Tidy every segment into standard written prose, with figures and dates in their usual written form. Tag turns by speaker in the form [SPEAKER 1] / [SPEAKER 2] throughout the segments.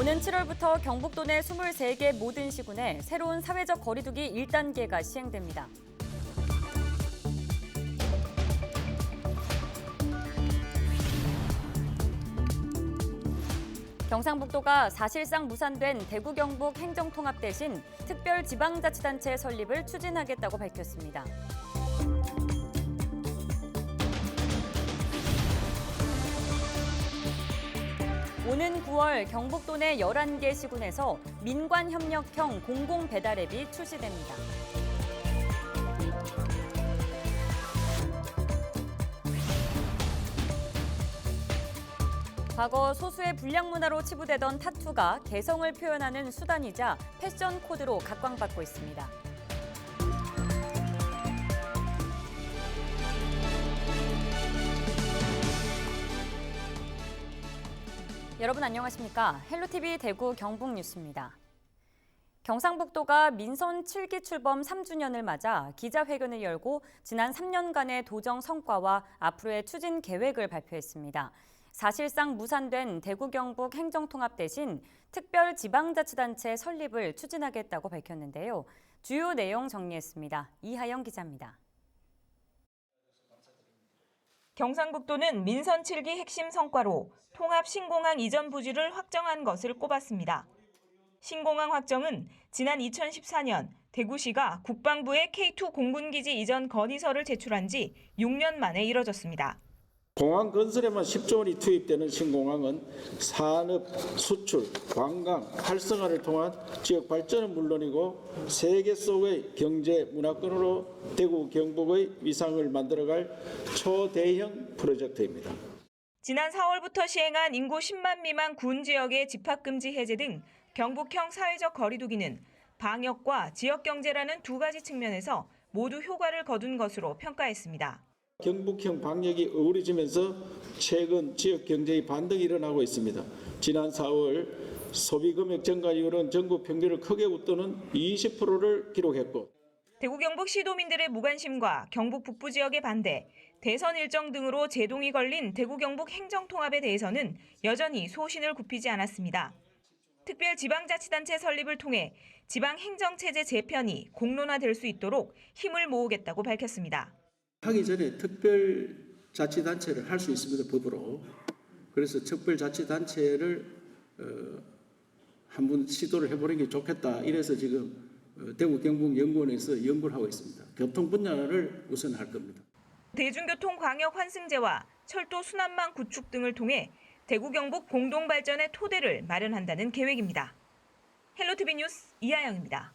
[SPEAKER 1] 오는 7월부터 경북도 내 23개 모든 시군에 새로운 사회적 거리두기 1단계가 시행됩니다. 경상북도가 사실상 무산된 대구 경북 행정통합 대신 특별지방자치단체 설립을 추진하겠다고 밝혔습니다. 오는 9월 경북도 내 11개 시군에서 민관협력형 공공배달앱이 출시됩니다. 과거 소수의 불량 문화로 치부되던 타투가 개성을 표현하는 수단이자 패션 코드로 각광받고 있습니다. 여러분 안녕하십니까? 헬로티비 대구 경북 뉴스입니다. 경상북도가 민선 7기 출범 3주년을 맞아 기자회견을 열고 지난 3년간의 도정 성과와 앞으로의 추진 계획을 발표했습니다. 사실상 무산된 대구 경북 행정통합 대신 특별지방자치단체 설립을 추진하겠다고 밝혔는데요. 주요 내용 정리했습니다. 이하영 기자입니다.
[SPEAKER 2] 경상북도는 민선 7기 핵심 성과로 통합 신공항 이전 부지를 확정한 것을 꼽았습니다. 신공항 확정은 지난 2014년 대구시가 국방부에 K2 공군기지 이전 건의서를 제출한 지 6년 만에 이뤄졌습니다.
[SPEAKER 3] 공항 건설에만 10조 원이 투입되는 신공항은 산업, 수출, 관광, 활성화를 통한 지역 발전은 물론이고 세계 속의 경제 문화권으로 대구 경북의 위상을 만들어갈 초대형 프로젝트입니다.
[SPEAKER 2] 지난 4월부터 시행한 인구 10만 미만 군 지역의 집합금지 해제 등 경북형 사회적 거리두기는 방역과 지역경제라는 두 가지 측면에서 모두 효과를 거둔 것으로 평가했습니다.
[SPEAKER 3] 경북형 방역이 어우러지면서 최근 지역 경제의 반등이 일어나고 있습니다. 지난 4월 소비금액 증가 이후로는 전국 평균을 크게 웃도는 20%를 기록했고
[SPEAKER 2] 대구 경북 시도민들의 무관심과 경북 북부 지역의 반대, 대선 일정 등으로 제동이 걸린 대구 경북 행정통합에 대해서는 여전히 소신을 굽히지 않았습니다. 특별지방자치단체 설립을 통해 지방행정체제 재편이 공론화될 수 있도록 힘을 모으겠다고 밝혔습니다.
[SPEAKER 4] 하기 전에 특별자치단체를 할 수 있습니다, 법으로. 그래서 특별자치단체를 한번 시도를 해보는 게 좋겠다. 이래서 지금 대구 경북연구원에서 연구를 하고 있습니다. 교통 분야를 우선 할 겁니다.
[SPEAKER 2] 대중교통 광역 환승제와 철도 순환망 구축 등을 통해 대구 경북 공동발전의 토대를 마련한다는 계획입니다. 헬로티비 뉴스 이하영입니다.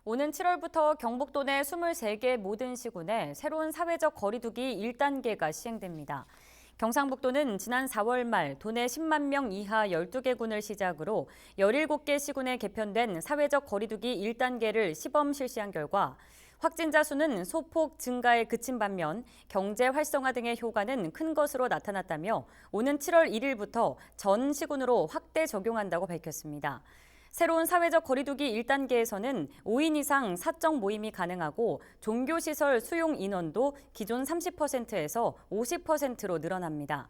[SPEAKER 1] 오는 7월부터 경북도 내 23개 모든 시군에 새로운 사회적 거리두기 1단계가 시행됩니다. 경상북도는 지난 4월 말 도내 10만 명 이하 12개 군을 시작으로 17개 시군에 개편된 사회적 거리두기 1단계를 시범 실시한 결과 확진자 수는 소폭 증가에 그친 반면 경제 활성화 등의 효과는 큰 것으로 나타났다며 오는 7월 1일부터 전 시군으로 확대 적용한다고 밝혔습니다. 새로운 사회적 거리두기 1단계에서는 5인 이상 사적 모임이 가능하고 종교시설 수용 인원도 기존 30%에서 50%로 늘어납니다.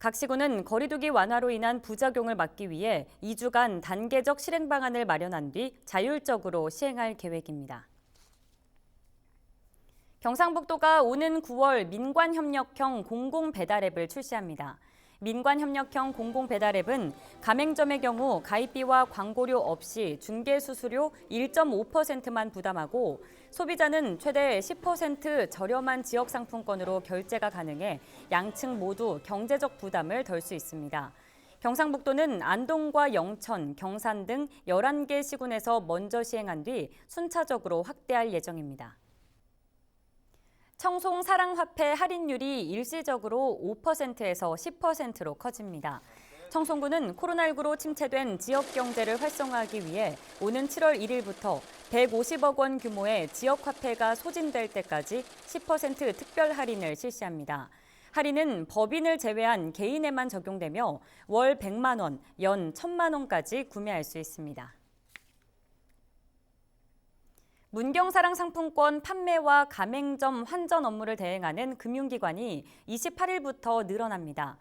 [SPEAKER 1] 각 시군은 거리두기 완화로 인한 부작용을 막기 위해 2주간 단계적 실행 방안을 마련한 뒤 자율적으로 시행할 계획입니다. 경상북도가 오는 9월 민관협력형 공공배달앱을 출시합니다. 민관협력형 공공배달앱은 가맹점의 경우 가입비와 광고료 없이 중개수수료 1.5%만 부담하고 소비자는 최대 10% 저렴한 지역상품권으로 결제가 가능해 양측 모두 경제적 부담을 덜 수 있습니다. 경상북도는 안동과 영천, 경산 등 11개 시군에서 먼저 시행한 뒤 순차적으로 확대할 예정입니다. 청송 사랑화폐 할인율이 일시적으로 5%에서 10%로 커집니다. 청송군은 코로나19로 침체된 지역 경제를 활성화하기 위해 오는 7월 1일부터 150억 원 규모의 지역화폐가 소진될 때까지 10% 특별 할인을 실시합니다. 할인은 법인을 제외한 개인에만 적용되며 월 100만 원, 연 1,000만 원까지 구매할 수 있습니다. 문경사랑 상품권 판매와 가맹점 환전 업무를 대행하는 금융기관이 28일부터 늘어납니다.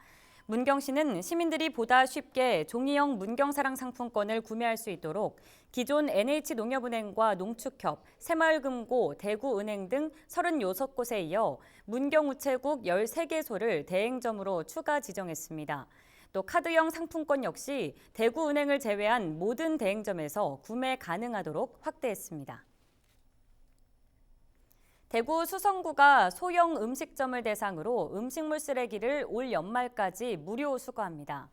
[SPEAKER 1] 문경시는 시민들이 보다 쉽게 종이형 문경사랑 상품권을 구매할 수 있도록 기존 NH농협은행과 농축협, 새마을금고, 대구은행 등 36곳에 이어 문경우체국 13개소를 대행점으로 추가 지정했습니다. 또 카드형 상품권 역시 대구은행을 제외한 모든 대행점에서 구매 가능하도록 확대했습니다. 대구 수성구가 소형 음식점을 대상으로 음식물 쓰레기를 올 연말까지 무료 수거합니다.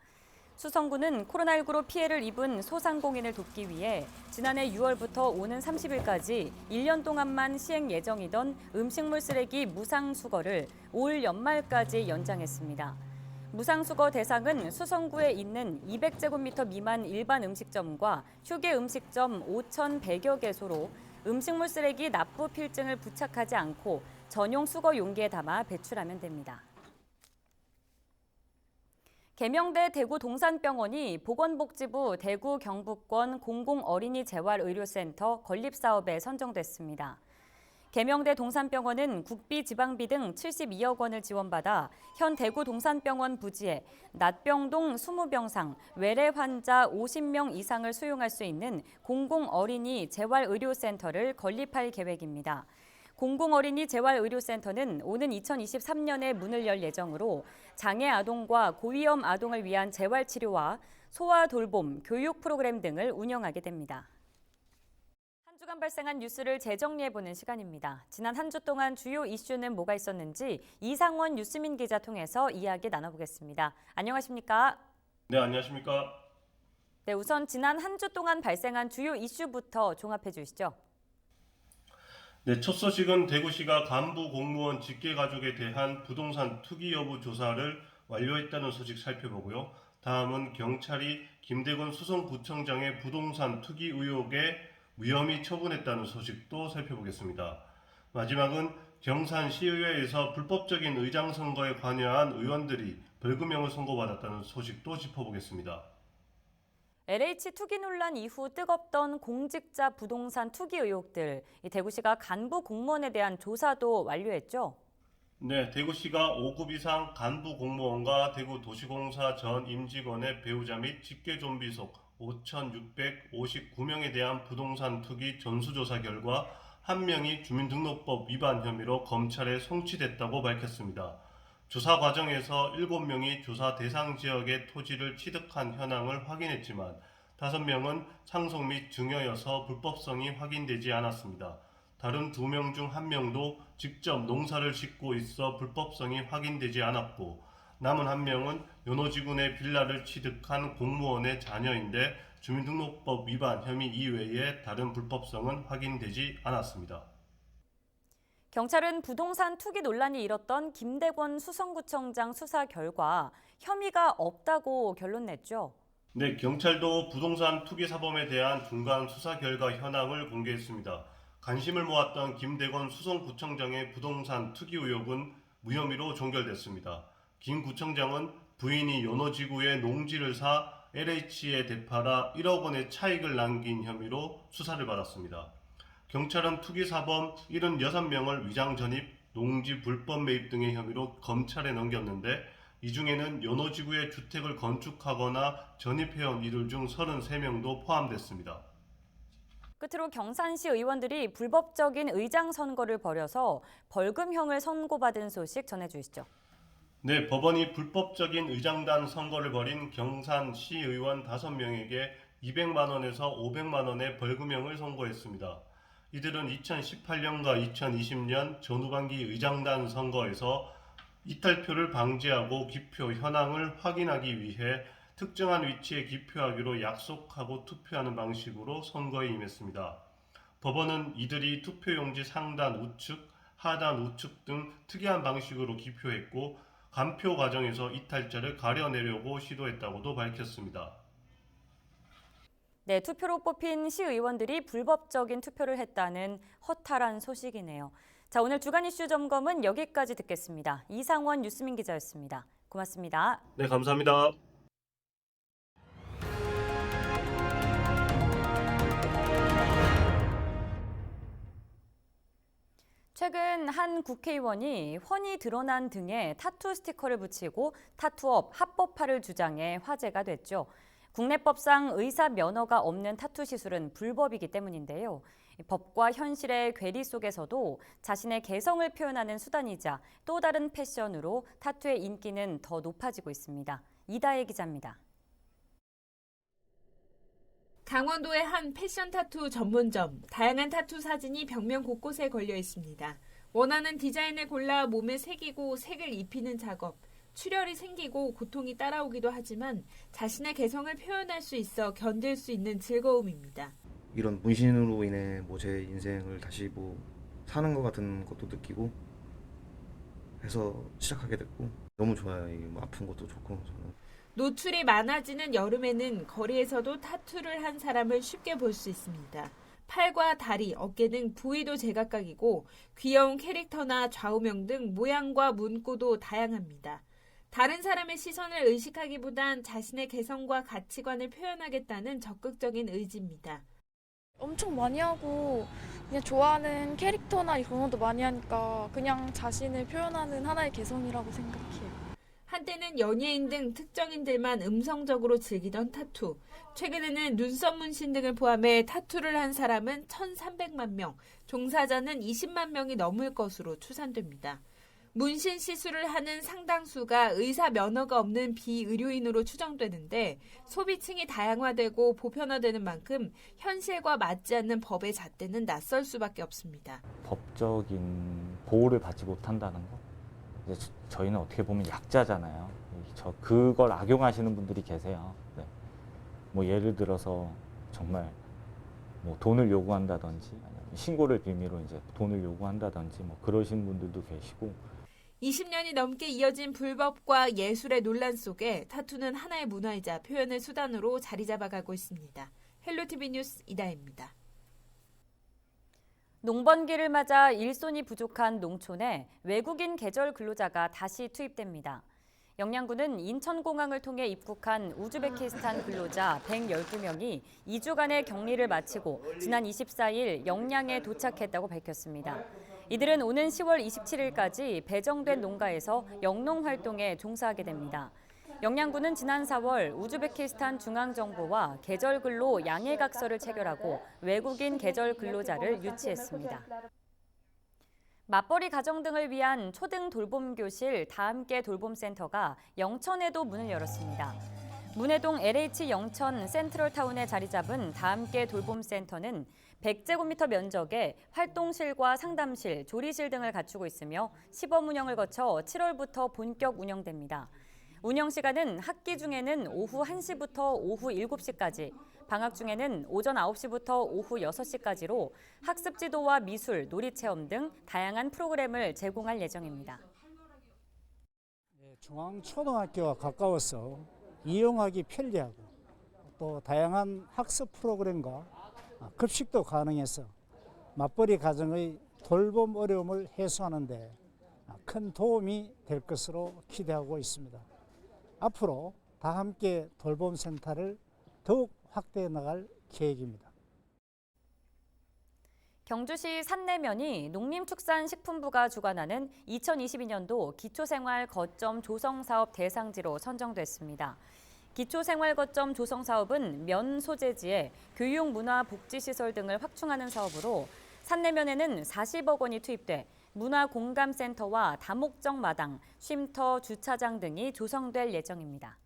[SPEAKER 1] 수성구는 코로나19로 피해를 입은 소상공인을 돕기 위해 지난해 6월부터 오는 30일까지 1년 동안만 시행 예정이던 음식물 쓰레기 무상 수거를 올 연말까지 연장했습니다. 무상 수거 대상은 수성구에 있는 200제곱미터 미만 일반 음식점과 휴게 음식점 5,100여 개소로 음식물 쓰레기 납부 필증을 부착하지 않고 전용 수거 용기에 담아 배출하면 됩니다. 계명대 대구 동산병원이 보건복지부 대구 경북권 공공어린이재활의료센터 건립사업에 선정됐습니다. 계명대 동산병원은 국비, 지방비 등 72억 원을 지원받아 현 대구 동산병원 부지에 낫병동 20병상, 외래 환자 50명 이상을 수용할 수 있는 공공어린이 재활의료센터를 건립할 계획입니다. 공공어린이 재활의료센터는 오는 2023년에 문을 열 예정으로 장애 아동과 고위험 아동을 위한 재활치료와 소아 돌봄, 교육 프로그램 등을 운영하게 됩니다. 한 주간 발생한 뉴스를 재정리해보는 시간입니다. 지난 한 주 동안 주요 이슈는 뭐가 있었는지 이상원 뉴스민 기자 통해서 이야기 나눠보겠습니다. 안녕하십니까?
[SPEAKER 5] 네, 안녕하십니까?
[SPEAKER 1] 네, 우선 지난 한 주 동안 발생한 주요 이슈부터 종합해 주시죠.
[SPEAKER 5] 네, 첫 소식은 대구시가 간부 공무원 직계가족에 대한 부동산 투기 여부 조사를 완료했다는 소식 살펴보고요. 다음은 경찰이 김대건 수성구청장의 부동산 투기 의혹에 무혐의 처분했다는 소식도 살펴보겠습니다. 마지막은 경산시의회에서 불법적인 의장 선거에 관여한 의원들이 벌금형을 선고받았다는 소식도 짚어보겠습니다.
[SPEAKER 1] LH 투기 논란 이후 뜨겁던 공직자 부동산 투기 의혹들, 대구시가 간부 공무원에 대한 조사도 완료했죠?
[SPEAKER 5] 네, 대구시가 5급 이상 간부 공무원과 대구도시공사 전 임직원의 배우자 및 직계존비속 5,659명에 대한 부동산 투기 전수조사 결과 1명이 주민등록법 위반 혐의로 검찰에 송치됐다고 밝혔습니다. 조사 과정에서 7명이 조사 대상 지역의 토지를 취득한 현황을 확인했지만 5명은 상속 및 증여여서 불법성이 확인되지 않았습니다. 다른 2명 중 1명도 직접 농사를 짓고 있어 불법성이 확인되지 않았고 남은 1명은 연호지군의 빌라를 취득한 공무원의 자녀인데 주민등록법 위반 혐의 이외에 다른 불법성은 확인되지 않았습니다.
[SPEAKER 1] 경찰은 부동산 투기 논란이 일었던 김대건 수성구청장 수사 결과 혐의가 없다고 결론 냈죠?
[SPEAKER 5] 네, 경찰도 부동산 투기 사범에 대한 중간 수사 결과 현황을 공개했습니다. 관심을 모았던 김대건 수성구청장의 부동산 투기 의혹은 무혐의로 종결됐습니다. 김 구청장은 부인이 연호지구의 농지를 사 LH에 되팔아 1억 원의 차익을 남긴 혐의로 수사를 받았습니다. 경찰은 투기 사범 76명을 위장 전입, 농지 불법 매입 등의 혐의로 검찰에 넘겼는데 이 중에는 연호지구에 주택을 건축하거나 전입해온 이들 중 33명도 포함됐습니다.
[SPEAKER 1] 끝으로 경산시 의원들이 불법적인 의장 선거를 벌여서 벌금형을 선고받은 소식 전해주시죠.
[SPEAKER 5] 네, 법원이 불법적인 의장단 선거를 벌인 경산시 의원 5명에게 200만 원에서 500만 원의 벌금형을 선고했습니다. 이들은 2018년과 2020년 전후반기 의장단 선거에서 이탈표를 방지하고 기표 현황을 확인하기 위해 특정한 위치에 기표하기로 약속하고 투표하는 방식으로 선거에 임했습니다. 법원은 이들이 투표용지 상단 우측, 하단 우측 등 특이한 방식으로 기표했고 간표 과정에서 이탈자를 가려내려고 시도했다고도 밝혔습니다.
[SPEAKER 1] 네, 투표로 뽑힌 시의원들이 불법적인 투표를 했다는 허탈한 소식이네요. 자, 오늘 주간 이슈 점검은 여기까지 듣겠습니다. 이상원 뉴스민 기자였습니다. 고맙습니다.
[SPEAKER 5] 네, 감사합니다.
[SPEAKER 1] 최근 한 국회의원이 훤히 드러난 등에 타투 스티커를 붙이고 타투업 합법화를 주장해 화제가 됐죠. 국내법상 의사 면허가 없는 타투 시술은 불법이기 때문인데요. 법과 현실의 괴리 속에서도 자신의 개성을 표현하는 수단이자 또 다른 패션으로 타투의 인기는 더 높아지고 있습니다. 이다혜 기자입니다.
[SPEAKER 2] 강원도의 한 패션 타투 전문점, 다양한 타투 사진이 벽면 곳곳에 걸려 있습니다. 원하는 디자인을 골라 몸에 새기고 색을 입히는 작업, 출혈이 생기고 고통이 따라오기도 하지만 자신의 개성을 표현할 수 있어 견딜 수 있는 즐거움입니다.
[SPEAKER 6] 이런 문신으로 인해 제 인생을 다시 사는 것 같은 것도 느끼고 해서 시작하게 됐고 너무 좋아요. 이게 아픈 것도 좋고 저는.
[SPEAKER 2] 노출이 많아지는 여름에는 거리에서도 타투를 한 사람을 쉽게 볼 수 있습니다. 팔과 다리, 어깨 등 부위도 제각각이고 귀여운 캐릭터나 좌우명 등 모양과 문구도 다양합니다. 다른 사람의 시선을 의식하기보단 자신의 개성과 가치관을 표현하겠다는 적극적인 의지입니다.
[SPEAKER 7] 엄청 많이 하고 그냥 좋아하는 캐릭터나 그런 것도 많이 하니까 그냥 자신을 표현하는 하나의 개성이라고 생각해요.
[SPEAKER 2] 한때는 연예인 등 특정인들만 음성적으로 즐기던 타투. 최근에는 눈썹 문신 등을 포함해 타투를 한 사람은 1,300만 명, 종사자는 20만 명이 넘을 것으로 추산됩니다. 문신 시술을 하는 상당수가 의사 면허가 없는 비의료인으로 추정되는데 소비층이 다양화되고 보편화되는 만큼 현실과 맞지 않는 법의 잣대는 낯설 수밖에 없습니다.
[SPEAKER 8] 법적인 보호를 받지 못한다는 것. 이제 저희는 어떻게 보면 약자잖아요. 그걸 악용하시는 분들이 계세요. 네. 예를 들어서 정말 돈을 요구한다든지 아니면 신고를 빌미로 이제 돈을 요구한다든지 그러신 분들도 계시고.
[SPEAKER 2] 20년이 넘게 이어진 불법과 예술의 논란 속에 타투는 하나의 문화이자 표현의 수단으로 자리 잡아가고 있습니다. 헬로티비 뉴스 이다혜입니다.
[SPEAKER 1] 농번기를 맞아 일손이 부족한 농촌에 외국인 계절 근로자가 다시 투입됩니다. 영양군은 인천공항을 통해 입국한 우즈베키스탄 근로자 112명이 2주간의 격리를 마치고 지난 24일 영양에 도착했다고 밝혔습니다. 이들은 오는 10월 27일까지 배정된 농가에서 영농 활동에 종사하게 됩니다. 영양군은 지난 4월 우즈베키스탄 중앙정부와 계절근로 양해각서를 체결하고 외국인 계절근로자를 유치했습니다. 맞벌이 가정 등을 위한 초등 돌봄교실 다함께 돌봄센터가 영천에도 문을 열었습니다. 문해동 LH 영천 센트럴타운에 자리 잡은 다함께 돌봄센터는 100제곱미터 면적에 활동실과 상담실, 조리실 등을 갖추고 있으며 시범 운영을 거쳐 7월부터 본격 운영됩니다. 운영 시간은 학기 중에는 오후 1시부터 오후 7시까지, 방학 중에는 오전 9시부터 오후 6시까지로 학습 지도와 미술, 놀이체험 등 다양한 프로그램을 제공할 예정입니다.
[SPEAKER 9] 중앙초등학교와 가까워서 이용하기 편리하고 또 다양한 학습 프로그램과 급식도 가능해서 맞벌이 가정의 돌봄 어려움을 해소하는 데 큰 도움이 될 것으로 기대하고 있습니다. 앞으로 다함께 돌봄센터를 더욱 확대해 나갈 계획입니다.
[SPEAKER 1] 경주시 산내면이 농림축산식품부가 주관하는 2022년도 기초생활 거점 조성사업 대상지로 선정됐습니다. 기초생활 거점 조성사업은 면 소재지에 교육, 문화, 복지시설 등을 확충하는 사업으로 산내면에는 40억 원이 투입돼 문화공감센터와 다목적 마당, 쉼터, 주차장 등이 조성될 예정입니다.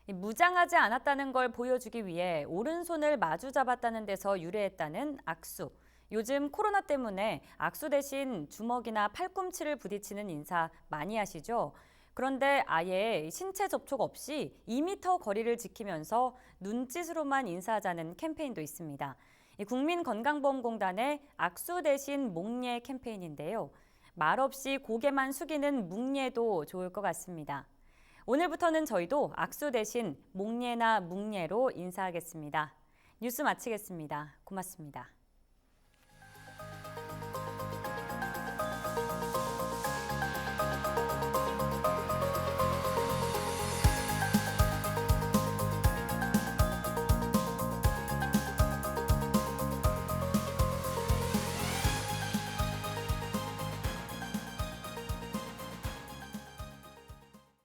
[SPEAKER 1] 무장하지 않았다는 걸 보여주기 위해 오른손을 마주 잡았다는 데서 유래했다는 악수. 요즘 코로나 때문에 악수 대신 주먹이나 팔꿈치를 부딪히는 인사 많이 하시죠? 그런데 아예 신체 접촉 없이 2m 거리를 지키면서 눈짓으로만 인사하자는 캠페인도 있습니다. 국민건강보험공단의 악수 대신 목례 캠페인인데요. 말없이 고개만 숙이는 묵례도 좋을 것 같습니다. 오늘부터는 저희도 악수 대신 목례나 묵례로 인사하겠습니다. 뉴스 마치겠습니다. 고맙습니다.